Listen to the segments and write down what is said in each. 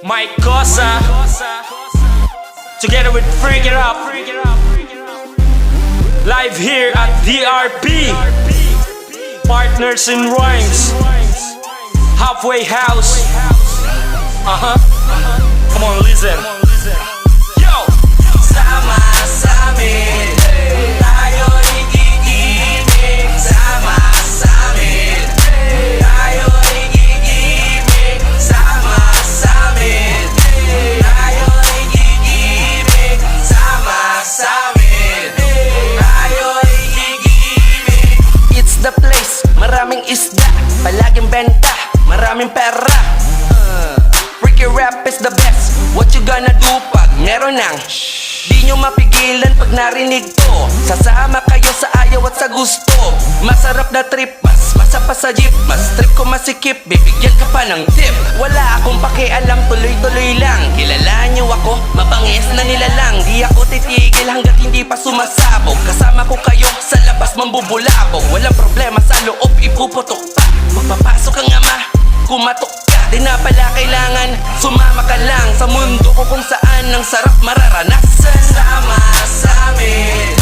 Mike Cosa, together with Freak It Up, live here at DRP, Partners in Rhymes, Halfway House. Come on, listen. Yo! Sama sa amin, tayo'y gigimik. Sama sa amin, tayo'y gigimik. Sama sa amin, tayo'y gigimik. Sama sa amin, tayo'y gigimik. It's the place, maraming isda, palaging benta, maraming pera. Freaky rap is the best. What you gonna do pag meron ng di nyo mapigilan pag narinig to. Sasama kayo sa ayaw at sa gusto. Masarap na trip, mas masapa sa jeep. Mas trip ko masikip, bibigyan ka pa ng tip. Wala akong pakialam, tuloy-tuloy lang. Kilala nyo ako, mabangis na nilalang. Di ako titigil hanggat hindi pa sumasabog. Kasama ko kayo sa labas mambubulabog. Walang problema sa loob, ipuputok pa. Magpapasok ang ama, kumatok ka. Di na pala kailangan, sumama ka lang sa mundo ko kung saan ang sarap mararanasan. Sama sa amin,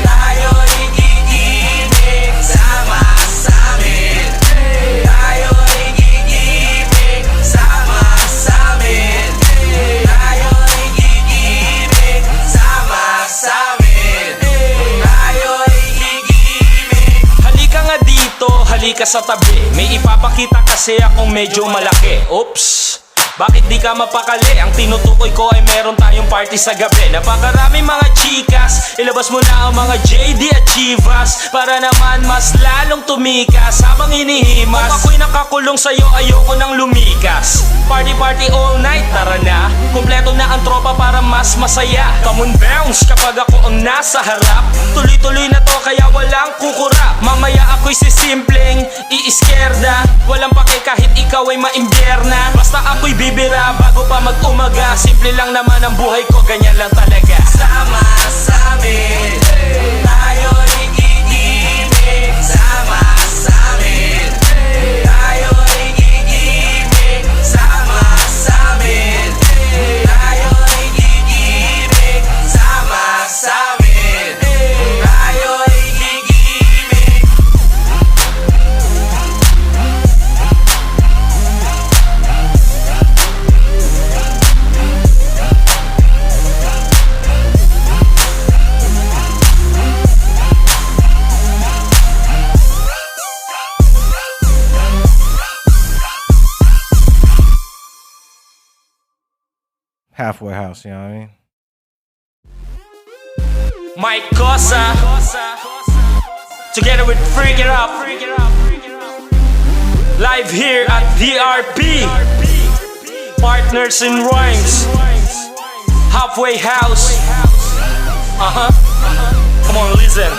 tayo'y gigimik. Sama sa amin, tayo'y gigimik. Sama sa amin, tayo'y gigimik. Sama sa amin, tayo'y gigimik. Halika nga dito, halika sa tabi. May ipapakita kasi akong medyo malaki. Oops, bakit di ka mapakali? Ang tinutukoy ko ay meron tayong party sa gabi. Napakaraming mga chikas, ilabas mo na ang mga JD at Chivas para naman mas lalong tumikas habang hinihimas. Kung ako'y nakakulong sa'yo, ayoko nang lumikas. Party party all night, tara na. Kompleto na ang tropa para mas masaya. Come on bounce kapag ako ang nasa harap. Tuloy-tuloy na to kaya walang kukurap. Mamaya ako'y sisimpleng iiskerda. Walang pake kahit ikaw ay maimbierna. Basta ako'y bibira bago pa mag-umaga. Simple lang naman ang buhay ko, ganyan lang talaga. Sama sa amin, tayo'y gigimik. Sama sa amin, tayo'y gigimik. Sama sa amin, tayo'y gigimik. Sama sa amin, tayo'y gigimik. Halfway House, you know what I mean? Mike Cosa, together with Freak It Up, live here at DRP, Partners in Rhymes, Halfway House. Come on, listen.